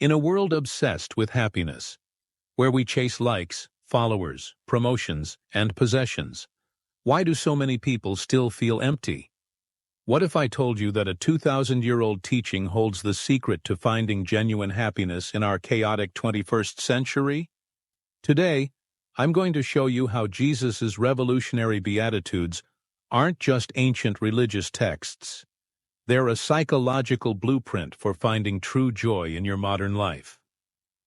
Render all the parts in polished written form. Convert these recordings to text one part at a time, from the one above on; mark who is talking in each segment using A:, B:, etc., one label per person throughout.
A: In a world obsessed with happiness, where we chase likes, followers, promotions, and possessions, why do so many people still feel empty? What if I told you that a 2,000-year-old teaching holds the secret to finding genuine happiness in our chaotic 21st century? Today, I'm going to show you how Jesus' revolutionary Beatitudes aren't just ancient religious texts. They're a psychological blueprint for finding true joy in your modern life.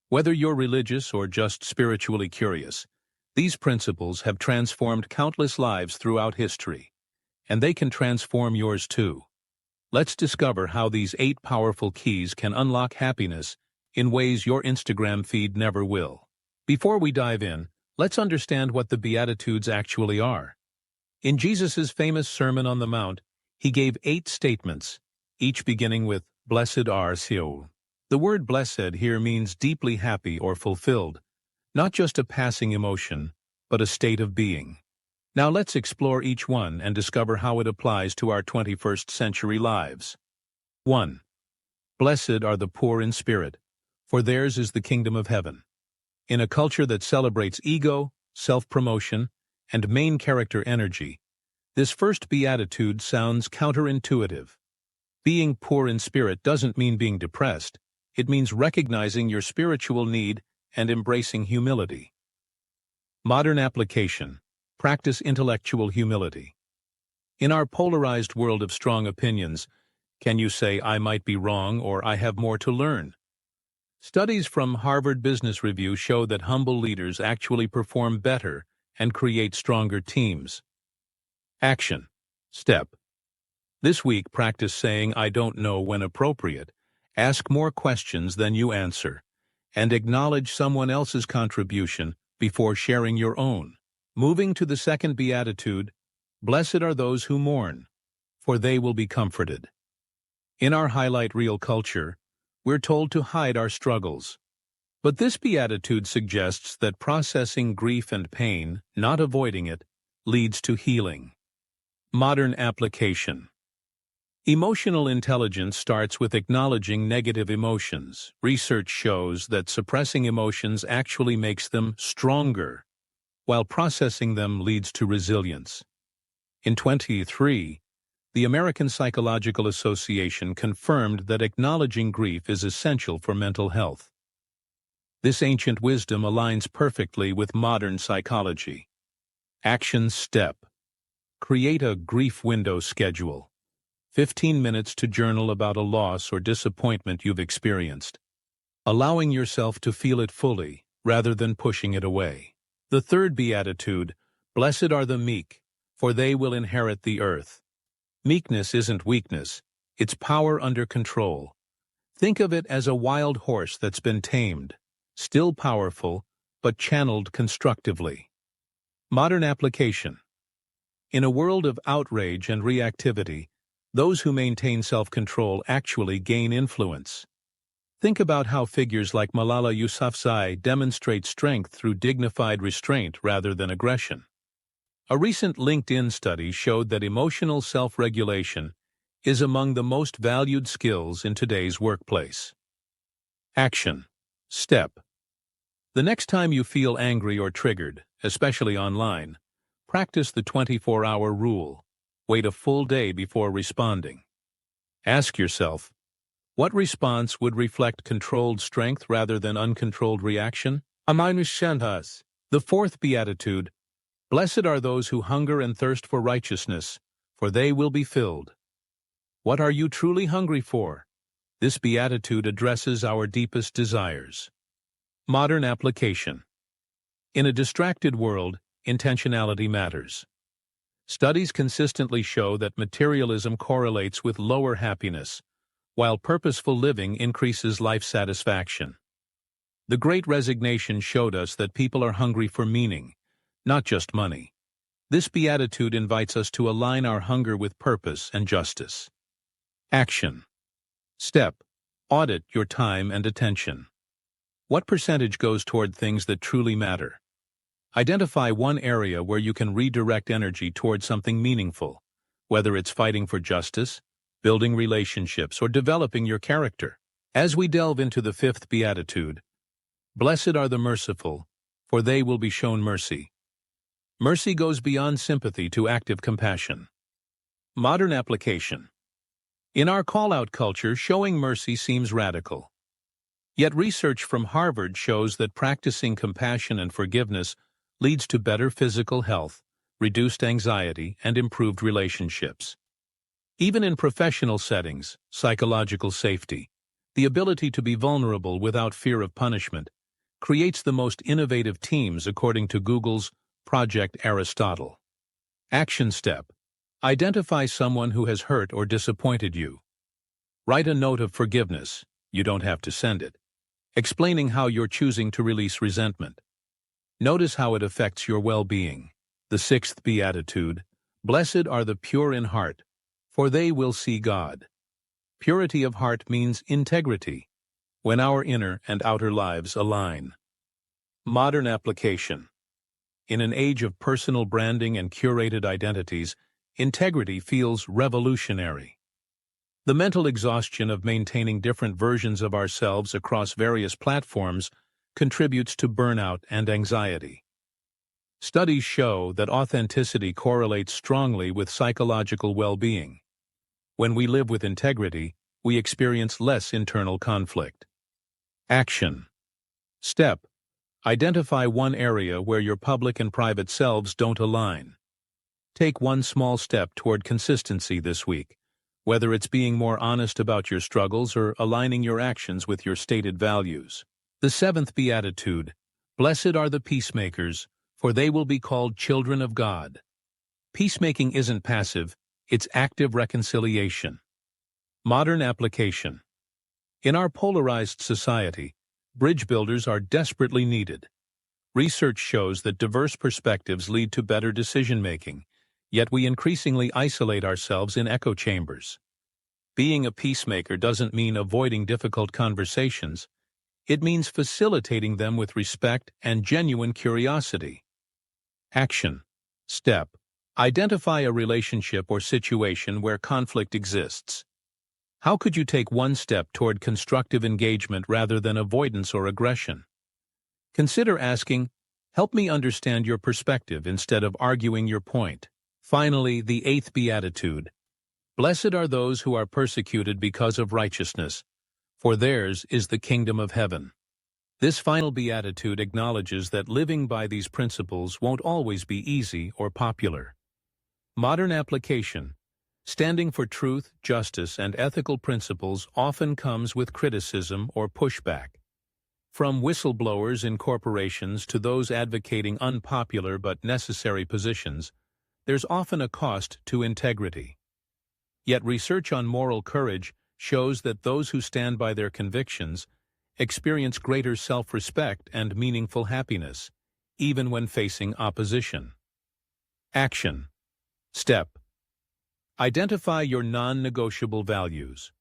A: Whether you're religious or just spiritually curious, these principles have transformed countless lives throughout history, and they can transform yours too. Let's discover how these 8 powerful keys can unlock happiness in ways your Instagram feed never will. Before we dive in, let's understand what the Beatitudes actually are. In Jesus' famous Sermon on the Mount, he gave 8 statements, each beginning with, "Blessed are you." The word blessed here means deeply happy or fulfilled, not just a passing emotion, but a state of being. Now let's explore each one and discover how it applies to our 21st century lives. 1. Blessed are the poor in spirit, for theirs is the kingdom of heaven. In a culture that celebrates ego, self-promotion, and main character energy, this first beatitude sounds counterintuitive. Being poor in spirit doesn't mean being depressed. It means recognizing your spiritual need and embracing humility. Modern application. Practice intellectual humility. In our polarized world of strong opinions, can you say, "I might be wrong" or "I have more to learn"? Studies from Harvard Business Review show that humble leaders actually perform better and create stronger teams. Action. Step. This week, practice saying "I don't know" when appropriate. Ask more questions than you answer, and acknowledge someone else's contribution before sharing your own. Moving to the second beatitude, blessed are those who mourn, for they will be comforted. In our highlight reel culture, we're told to hide our struggles. But this beatitude suggests that processing grief and pain, not avoiding it, leads to healing. Modern application. Emotional intelligence starts with acknowledging negative emotions. Research shows that suppressing emotions actually makes them stronger, while processing them leads to resilience. In 2023, the American Psychological Association confirmed that acknowledging grief is essential for mental health. This ancient wisdom aligns perfectly with modern psychology. Action step. Create a grief window schedule. 15 minutes to journal about a loss or disappointment you've experienced, allowing yourself to feel it fully rather than pushing it away. The third beatitude, blessed are the meek, for they will inherit the earth. Meekness isn't weakness, it's power under control. Think of it as a wild horse that's been tamed, still powerful, but channeled constructively. Modern application. In a world of outrage and reactivity, those who maintain self-control actually gain influence. Think about how figures like Malala Yousafzai demonstrate strength through dignified restraint rather than aggression. A recent LinkedIn study showed that emotional self-regulation is among the most valued skills in today's workplace. Action. Step. The next time you feel angry or triggered, especially online, practice the 24-hour rule. Wait a full day before responding. Ask yourself, what response would reflect controlled strength rather than uncontrolled reaction? The fourth beatitude, blessed are those who hunger and thirst for righteousness, for they will be filled. What are you truly hungry for? This beatitude addresses our deepest desires. Modern application. In a distracted world, intentionality matters. Studies consistently show that materialism correlates with lower happiness, while purposeful living increases life satisfaction. The Great Resignation showed us that people are hungry for meaning, not just money. This beatitude invites us to align our hunger with purpose and justice. Action. Step. Audit your time and attention. What percentage goes toward things that truly matter? Identify one area where you can redirect energy toward something meaningful, whether it's fighting for justice, building relationships, or developing your character. As we delve into the fifth Beatitude, blessed are the merciful, for they will be shown mercy. Mercy goes beyond sympathy to active compassion. Modern application. In our call-out culture, showing mercy seems radical. Yet research from Harvard shows that practicing compassion and forgiveness leads to better physical health, reduced anxiety, and improved relationships. Even in professional settings, psychological safety, the ability to be vulnerable without fear of punishment, creates the most innovative teams according to Google's Project Aristotle. Action step. Identify someone who has hurt or disappointed you. Write a note of forgiveness, you don't have to send it, explaining how you're choosing to release resentment. Notice how it affects your well-being. The sixth Beatitude, blessed are the pure in heart, for they will see God. Purity of heart means integrity, when our inner and outer lives align. Modern application. In an age of personal branding and curated identities, integrity feels revolutionary. The mental exhaustion of maintaining different versions of ourselves across various platforms contributes to burnout and anxiety. Studies show that authenticity correlates strongly with psychological well-being. When we live with integrity, we experience less internal conflict. Action. Step. Identify one area where your public and private selves don't align. Take one small step toward consistency this week, whether it's being more honest about your struggles or aligning your actions with your stated values. The seventh Beatitude, blessed are the peacemakers, for they will be called children of God. Peacemaking isn't passive, it's active reconciliation. Modern application. In our polarized society, bridge builders are desperately needed. Research shows that diverse perspectives lead to better decision-making, yet we increasingly isolate ourselves in echo chambers. Being a peacemaker doesn't mean avoiding difficult conversations. It means facilitating them with respect and genuine curiosity. Action. Step. Identify a relationship or situation where conflict exists. How could you take one step toward constructive engagement rather than avoidance or aggression? Consider asking, "Help me understand your perspective," instead of arguing your point. Finally, the eighth Beatitude. Blessed are those who are persecuted because of righteousness, for theirs is the kingdom of heaven. This final Beatitude acknowledges that living by these principles won't always be easy or popular. Modern application. Standing for truth, justice, and ethical principles often comes with criticism or pushback. From whistleblowers in corporations to those advocating unpopular but necessary positions, there's often a cost to integrity. Yet research on moral courage shows that those who stand by their convictions experience greater self-respect and meaningful happiness, even when facing opposition. Action. Step. Identify your non-negotiable values.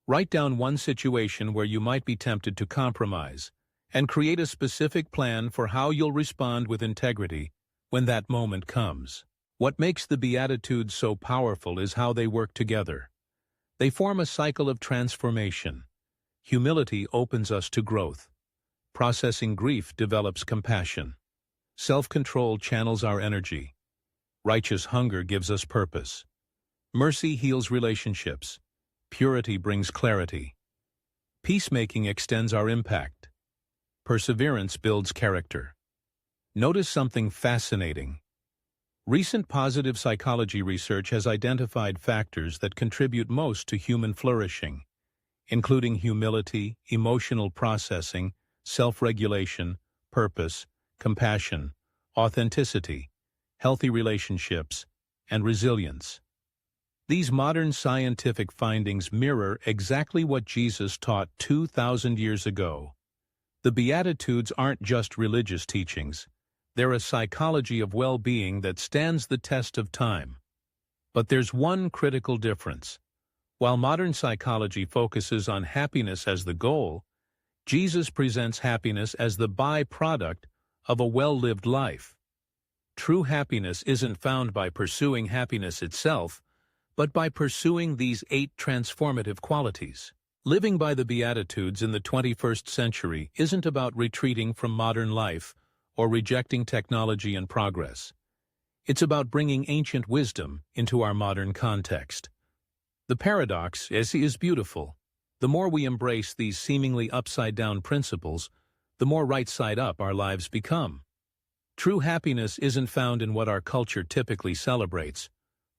A: Write down one situation where you might be tempted to compromise, and create a specific plan for how you'll respond with integrity when that moment comes. What makes the Beatitudes so powerful is how they work together. They form a cycle of transformation. Humility opens us to growth. Processing grief develops compassion. Self-control channels our energy. Righteous hunger gives us purpose. Mercy heals relationships. Purity brings clarity. Peacemaking extends our impact. Perseverance builds character. Notice something fascinating. Recent positive psychology research has identified factors that contribute most to human flourishing, including humility, emotional processing, self-regulation, purpose, compassion, authenticity, healthy relationships, and resilience. These modern scientific findings mirror exactly what Jesus taught 2,000 years ago. The Beatitudes aren't just religious teachings. They're a psychology of well-being that stands the test of time. But there's one critical difference. While modern psychology focuses on happiness as the goal, Jesus presents happiness as the byproduct of a well-lived life. True happiness isn't found by pursuing happiness itself, but by pursuing these 8 transformative qualities. Living by the Beatitudes in the 21st century isn't about retreating from modern life or rejecting technology and progress. It's about bringing ancient wisdom into our modern context. The paradox is beautiful. The more we embrace these seemingly upside-down principles, the more right-side-up our lives become. True happiness isn't found in what our culture typically celebrates: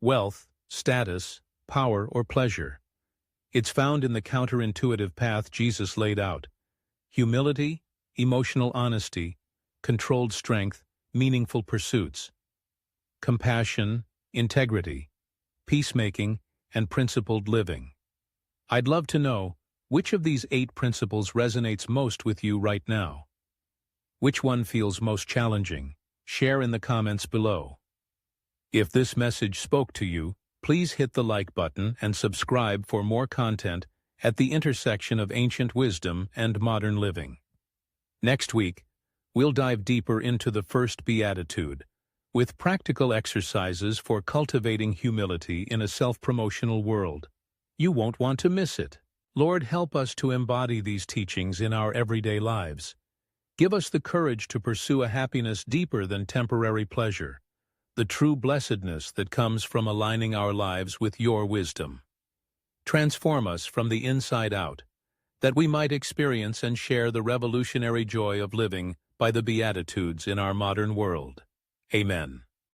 A: wealth, status, power, or pleasure. It's found in the counterintuitive path Jesus laid out: humility, emotional honesty, controlled strength, meaningful pursuits, compassion, integrity, peacemaking, and principled living. I'd love to know, which of these 8 principles resonates most with you right now? Which one feels most challenging? Share in the comments below. If this message spoke to you, please hit the like button and subscribe for more content at the intersection of ancient wisdom and modern living. Next week, we'll dive deeper into the first Beatitude, with practical exercises for cultivating humility in a self-promotional world. You won't want to miss it. Lord, help us to embody these teachings in our everyday lives. Give us the courage to pursue a happiness deeper than temporary pleasure, the true blessedness that comes from aligning our lives with your wisdom. Transform us from the inside out, that we might experience and share the revolutionary joy of living by the Beatitudes in our modern world. Amen.